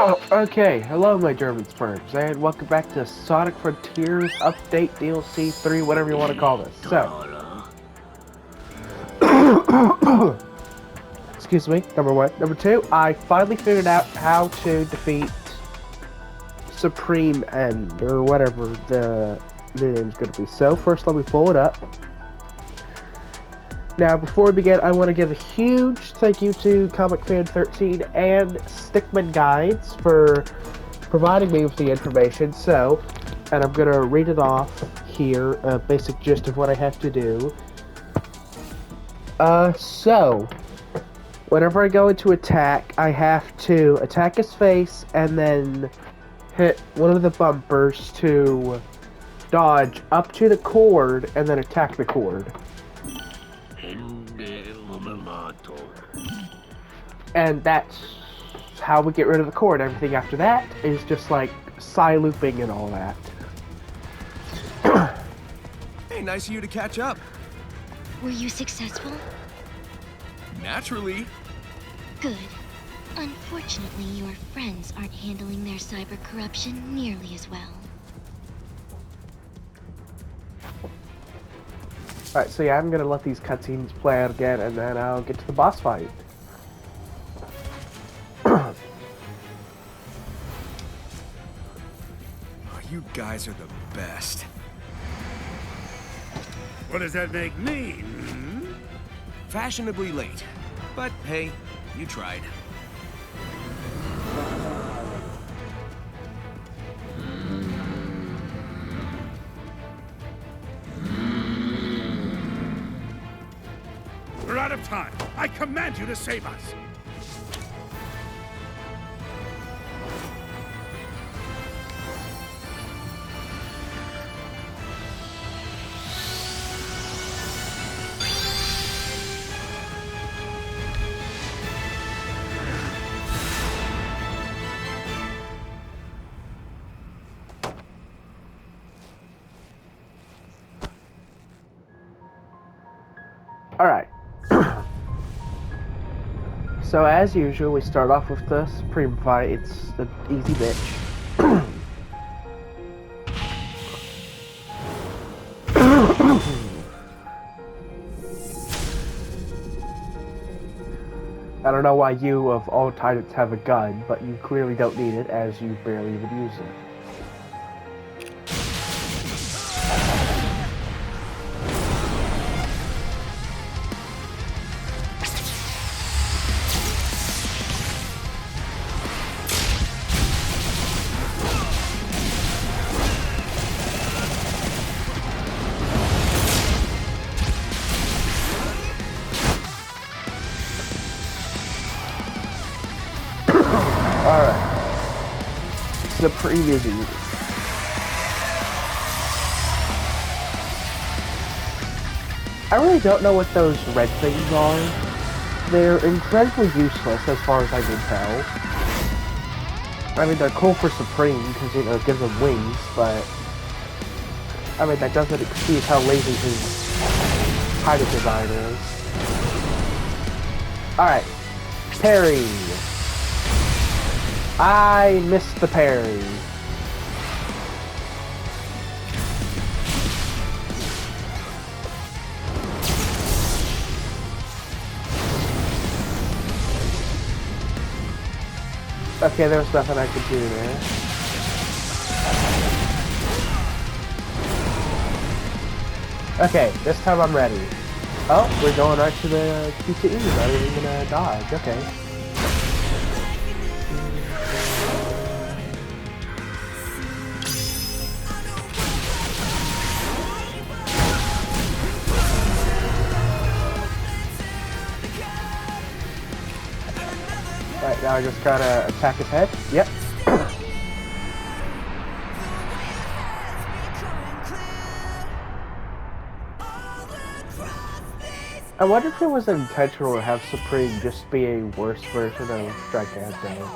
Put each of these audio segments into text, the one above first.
Okay, hello my German sperms, and welcome back to Sonic Frontiers Update DLC 3, whatever you want to call this. So, excuse me, number one. Number two, I finally figured out how to defeat Supreme End, or whatever the new name's going to be. So, first let me pull it up. Now, before we begin, I want to give a huge thank you to Comic Fan 13 and Stickman Guides for providing me with the information. So, and I'm going to read it off here, a basic gist of what I have to do. So, whenever I go into attack, I have to attack his face and then hit one of the bumpers to dodge up to the cord and then attack the cord. And that's how we get rid of the cord. Everything after that is just like looping and all that. Hey, nice of you to catch up. Were you successful? Naturally. Good. Unfortunately, your friends aren't handling their cyber corruption nearly as well. Alright, so yeah, I'm gonna let these cutscenes play out again, and then I'll get to the boss fight. You guys are the best. What does that make me? Hmm? Fashionably late. But hey, you tried. We're out of time. I command you to save us. Alright. So as usual, we start off with the Supreme fight. It's an easy bitch. I don't know why you, of all titans, have a gun, but you clearly don't need it, as you barely even use it. Alright. Supreme is easy. I really don't know what those red things are. They're incredibly useless as far as I can tell. I mean, they're cool for Supreme because, you know, it gives them wings, but I mean, that doesn't excuse how lazy his title design is. Alright. Parry. I missed the parry. Okay, there was nothing I could do there. Okay, this time I'm ready. Oh, we're going right to the QTE, not even gonna dodge, okay. Right, now I just gotta attack his head. Yep. I wonder if it was intentional to have Supreme just be a worse version of Giganto.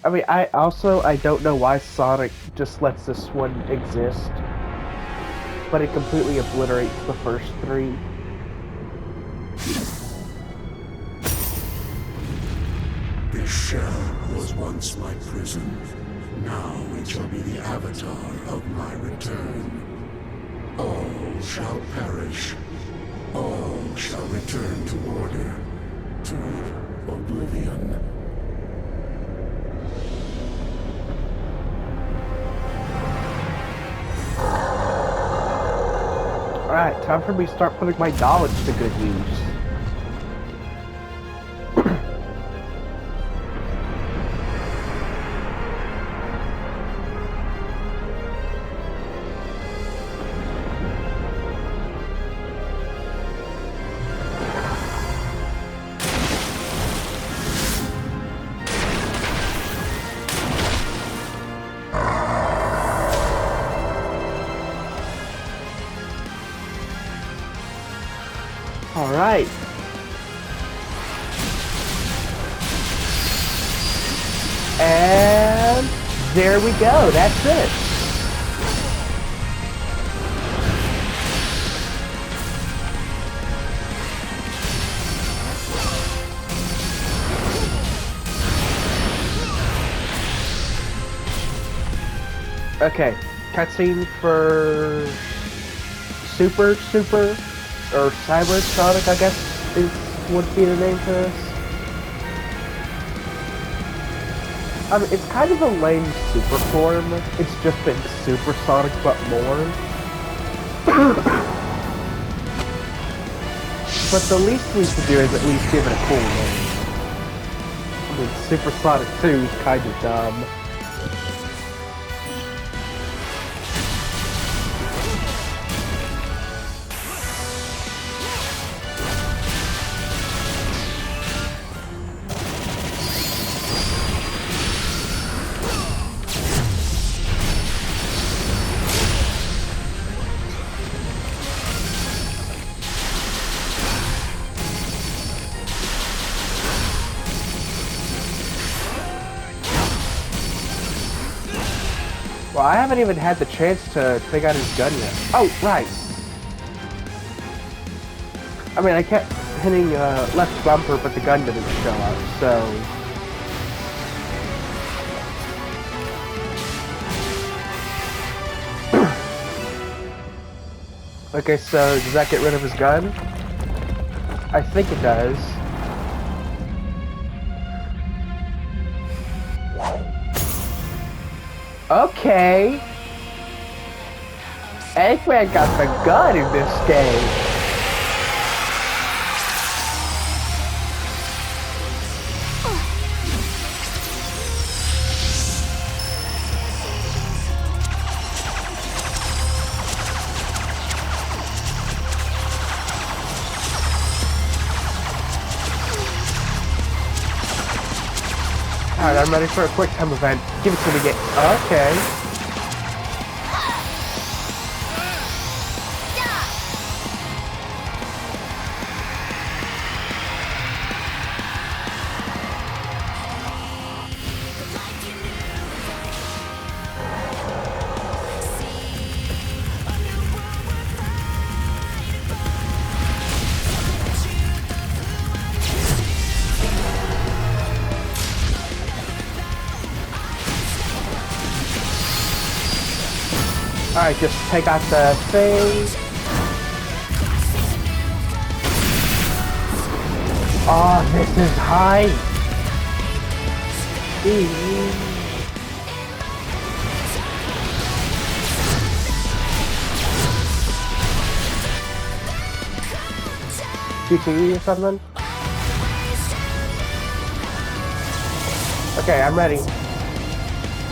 I mean, I don't know why Sonic just lets this one exist, but it completely obliterates the first three. This shell was once my prison. Now it shall be the avatar of my return. All shall perish. All shall return to order, to oblivion. Alright, time for me to start putting my knowledge to good use. Alright. And there we go, that's it. Okay, cutscene for Super, or Cyber Sonic, I guess, would be the name for this. I mean, it's kind of a lame super form. It's just been Super Sonic, but more. But the least we can do is at least give it a cool name. I mean, Super Sonic 2 is kind of dumb. Well, I haven't even had the chance to take out his gun yet. Oh, right. I mean, I kept hitting left bumper, but the gun didn't show up, so... Okay, so does that get rid of his gun? I think it does. Okay. Eggman got the gun in this game. Alright, I'm ready for a quick time event. Give it to me again. Okay. Alright, just take out the thing. Oh, this is high. QTE or something? Okay, I'm ready.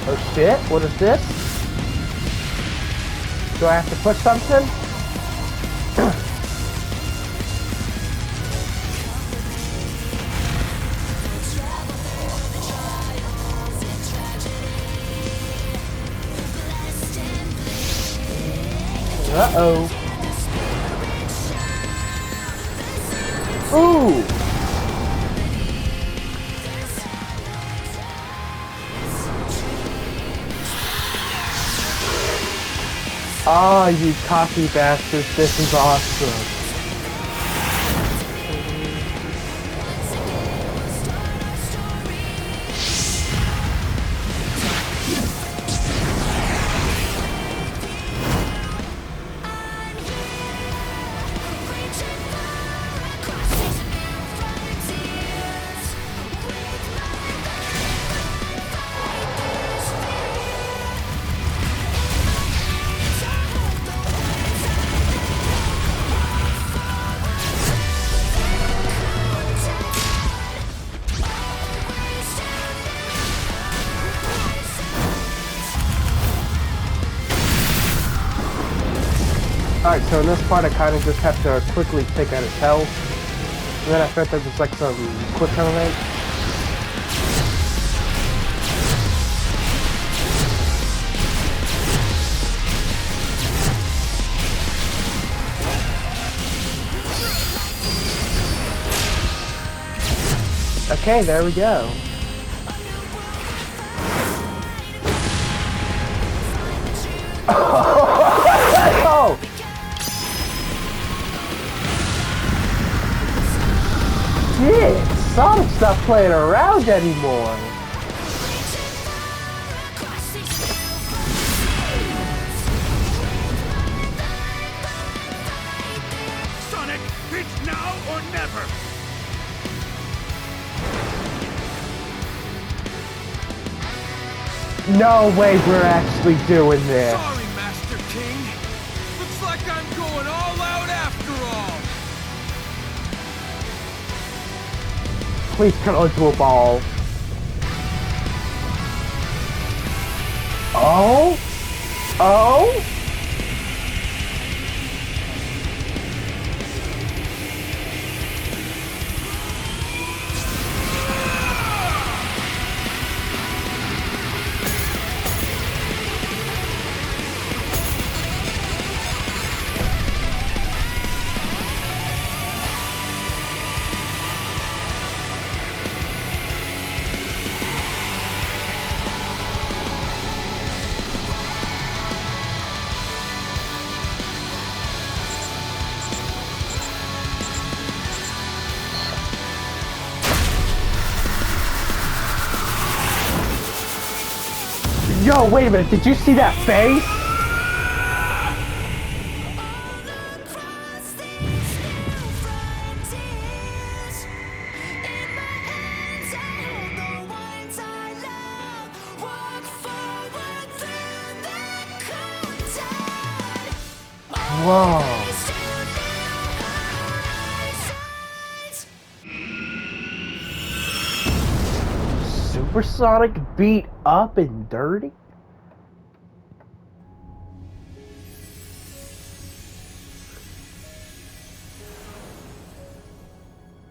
Oh shit, what is this? Do I have to push something? Uh-oh. Ooh! Oh, you cocky bastards, this is awesome. Alright, so in this part I kind of just have to quickly take out his health. And then after that there's just like some quick time event. Okay, there we go. Oh! Shit! Sonic's not playing around anymore! Sonic, it's now or never! No way we're actually doing this! Sorry, Master King. Looks like I'm going all out after all. Please turn into a ball. Oh? Oh? Yo, wait a minute, did you see that face? Whoa. Supersonic beat up and dirty?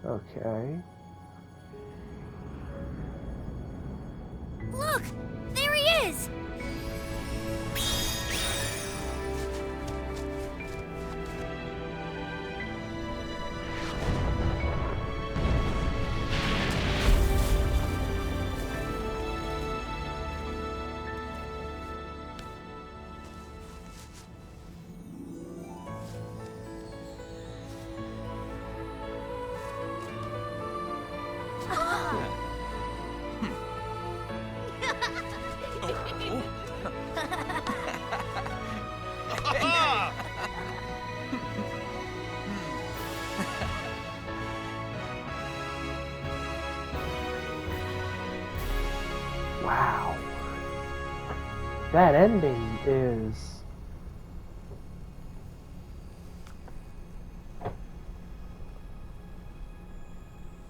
Okay. Look! There he is! Wow. That ending is...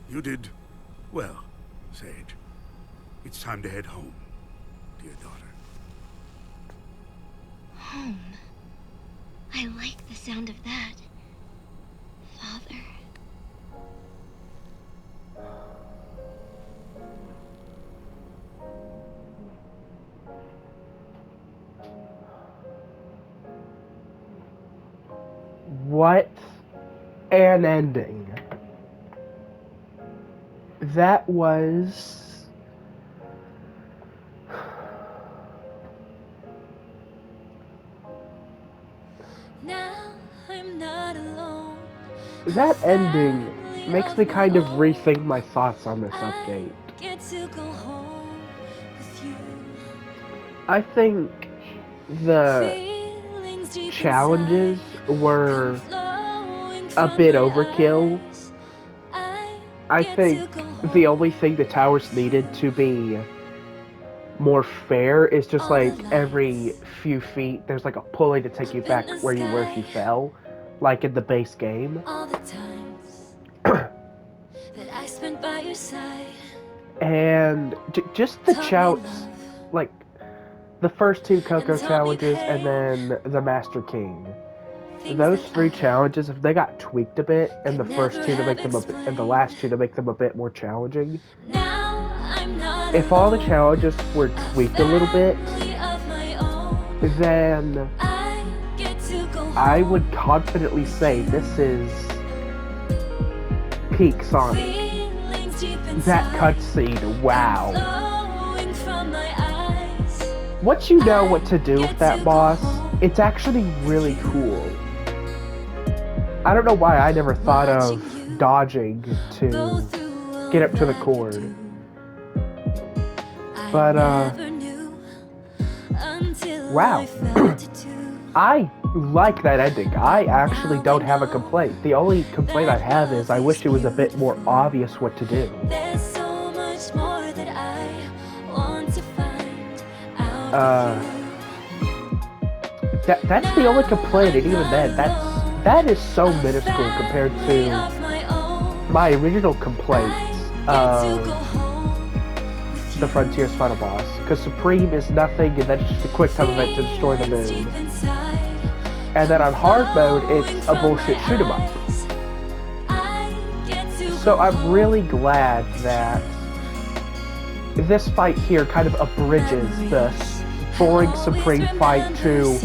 You did well, Sage. It's time to head home, dear daughter. Home. I like the sound of that. Father. What an ending. That was... I'm not alone. That ending makes me kind of rethink my thoughts on this update. Get to go home with you. I think the Feelings deep challenges inside, were flowing a from bit my overkill. eyes. I get think to go the home only thing the towers needed to be more fair is just all the like every nights. few feet there's like a pulley to take you back where you were if you fell, like in the base game. All the times that I spent by your side. And just the Taught me chouts, love like the first two Coco and taught me challenges and pain. then the Master King. Things Those that three I challenges, if they got tweaked a bit, and the could first never two to have make them and the explained. last two to make them a bit more challenging, Now I'm not if all the alone. challenges were A tweaked a little bit, family of my own. then I get to go I home. would confidently say this is peak Sonic. Feelings deep That inside, cutscene, wow. flowing from my eyes. Once you know what to do with that boss, it's actually really cool. I don't know why I never thought of dodging Go to through all get up to the that cord. you do. I But, never knew until wow. I felt it too. I like that ending. I actually don't have a complaint. The only complaint I have is I wish it was a bit more obvious what to do. There's so much more that I want to find out with you. That's the only complaint, and even then, that is so minuscule compared to Of my own. my original complaints Get to go of home the Frontier's final boss. Because Supreme is nothing, and that's just a quick time event to destroy the Feelings deep moon. inside, And then on hard mode, it's a bullshit flowing shoot 'em from up. my eyes. I get to So go I'm home. really glad that this fight here kind of abridges the boring Supreme fight to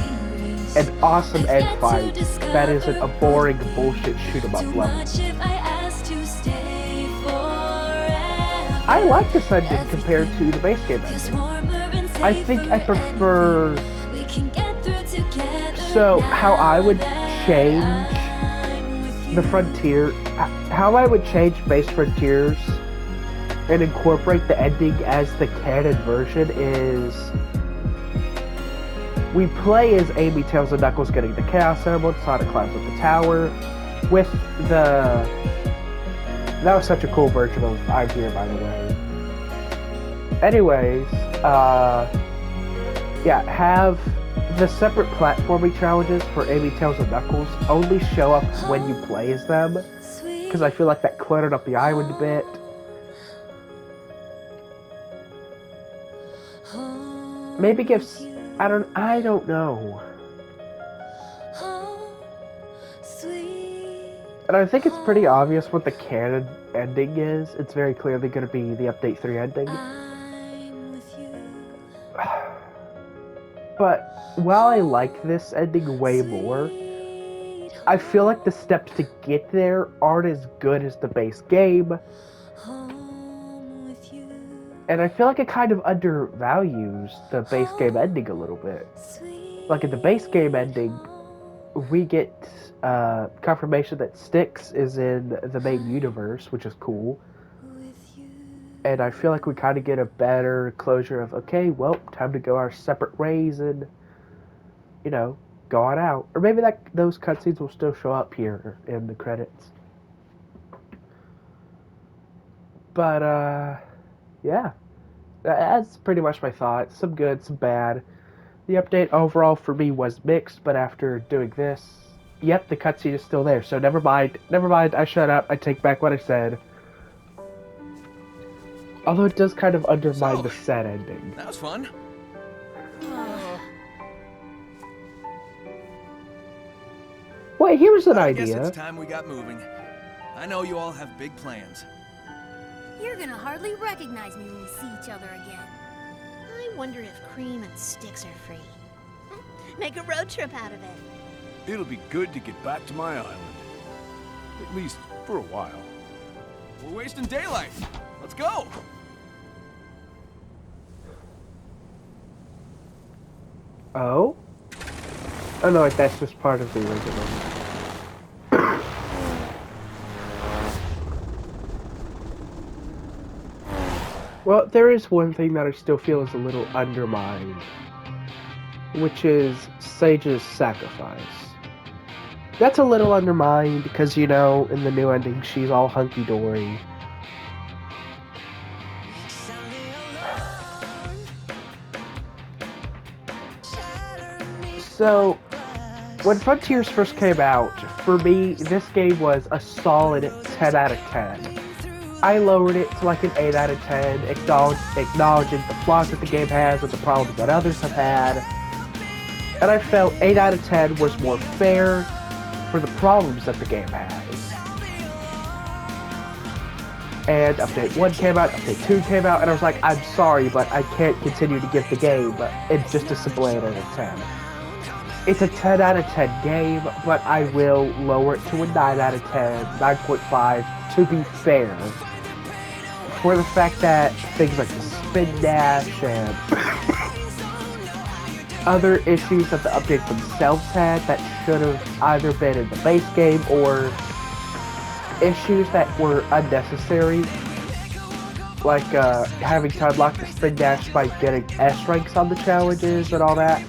an awesome end fight that isn't a boring bullshit shoot 'em up Too level. much if I ask to stay forever. I like this ending compared to the base game Feels ending. warmer and I safer think I prefer. and we can get through together So how I would now change that I'm with the you. Frontier, how I would change base Frontiers and incorporate the ending as the canon version is we play as Amy, Tails, and Knuckles getting the Chaos Emerald, Sonic climbs up the tower, with the... That was such a cool version of I'm Here, by the way. Anyways, yeah, have the separate platforming challenges for Amy, Tails, and Knuckles only show up when you play as them, because I feel like that cluttered up the island a bit. Maybe give... I don't know. And I think it's pretty obvious what the canon ending is. It's very clearly going to be the Update 3 ending. But while I like this ending way more, I feel like the steps to get there aren't as good as the base game. And I feel like it kind of undervalues the base game ending a little bit. Like in the base game ending, we get confirmation that Styx is in the main universe, which is cool. And I feel like we kind of get a better closure of, okay, well, time to go our separate ways and, you know, go on out. Or maybe those cutscenes will still show up here in the credits. But, yeah. That's pretty much my thoughts. Some good, some bad. The update overall for me was mixed, but after doing this, yep, the cutscene is still there. So never mind, I shut up, I take back what I said. Although it does kind of undermine the sad ending. That was fun. Wait, here's an I guess idea. it's time we got moving. I know you all have big plans. You're gonna hardly recognize me when we see each other again. I wonder if Cream and Styx are free. Make a road trip out of it. It'll be good to get back to my island. At least for a while. We're wasting daylight. Let's go. Oh? Oh no, that's just part of the original. Well, there is one thing that I still feel is a little undermined, which is Sage's sacrifice. That's a little undermined because, you know, in the new ending, she's all hunky-dory. So, when Frontiers first came out, for me, this game was a solid 10 out of 10. I lowered it to like an 8 out of 10, acknowledging the flaws that the game has and the problems that others have had. And I felt 8 out of 10 was more fair for the problems that the game has. And Update 1 came out, Update 2 came out, and I was like, I'm sorry, but I can't continue to give the game it's just a simple 8 out of 10. It's a 10 out of 10 game, but I will lower it to a 9 out of 10, 9.5, to be fair. For the fact that things like the spin dash and other issues that the updates themselves had that should have either been in the base game or issues that were unnecessary, like having to unlock the spin dash by getting S ranks on the challenges and all that.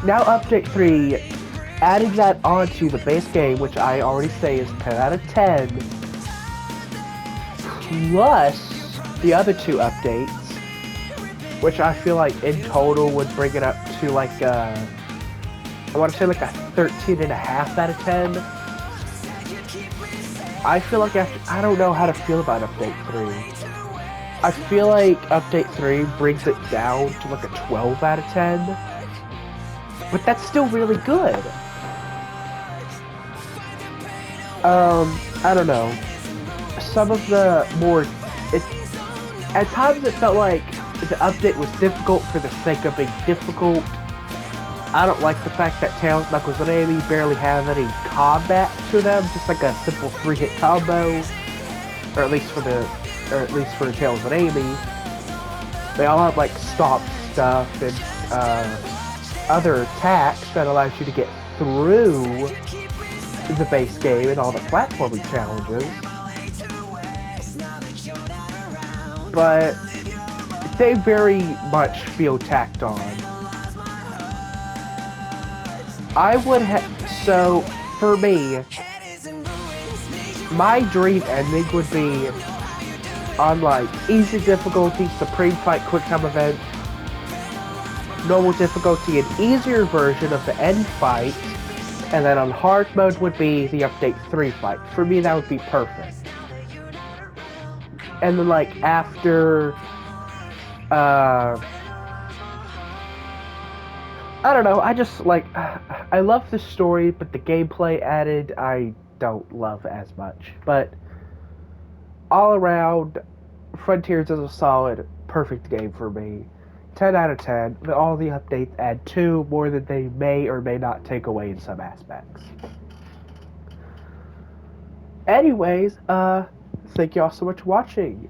Now Update 3, adding that onto the base game, which I already say is 10 out of 10, plus the other 2 updates, which I feel like in total would bring it up to like I want to say like a 13.5 out of 10. I feel like I don't know how to feel about Update 3. I feel like Update 3 brings it down to like a 12 out of 10. But that's still really good. I don't know. Some of the more... at times it felt like the update was difficult for the sake of being difficult. I don't like the fact that Tails, Knuckles, and Amy barely have any combat to them. Just like a simple 3-hit combo. Or at least for Tails and Amy. They all have like stop stuff and other attacks that allows you to get through the base game and all the platforming challenges. But they very much feel tacked on. So, for me, my dream ending would be on like easy difficulty, supreme fight, quick time event, normal difficulty, an easier version of the end fight, and then on hard mode would be the Update 3 fight. For me, that would be perfect. And then like after, I don't know, I just like, I love the story, but the gameplay added, I don't love as much. But all around, Frontiers is a solid, perfect game for me. 10 out of 10, but all the updates add 2 more than they may or may not take away in some aspects. Anyways, thank you all so much for watching.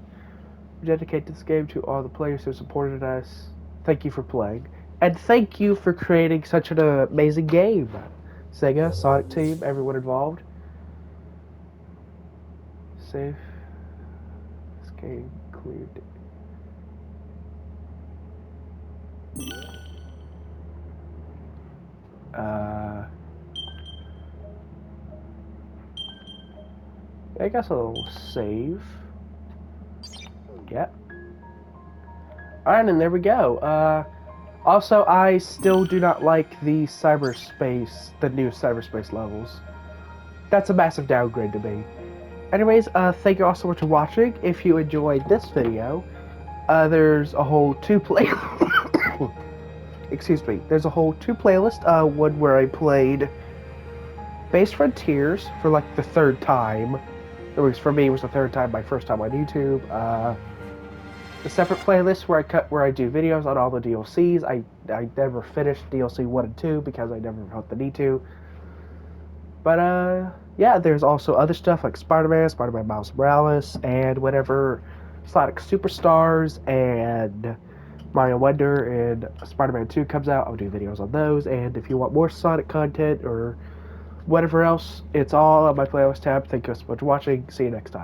We dedicate this game to all the players who supported us. Thank you for playing. And thank you for creating such an amazing game. Sega, Sonic Team, everyone involved. Save. This game cleared. I guess I'll save. Yep. Alright, and there we go. Also, I still do not like the cyberspace, the new cyberspace levels. That's a massive downgrade to me. Anyways, thank you all so much for watching. If you enjoyed this video, there's a whole excuse me, there's a whole 2 playlists, one where I played Base Frontiers for like the 3rd time. At least for me, it was the 3rd time, my first time on YouTube. A separate playlist where I do videos on all the DLCs. I never finished DLC 1 and 2 because I never felt the need to. But yeah, there's also other stuff like Spider-Man Miles Morales, and whenever Sonic Superstars and Mario Wonder and Spider-Man 2 comes out, I'll do videos on those. And if you want more Sonic content or whatever else, it's all on my playlist tab. Thank you so much for watching. See you next time.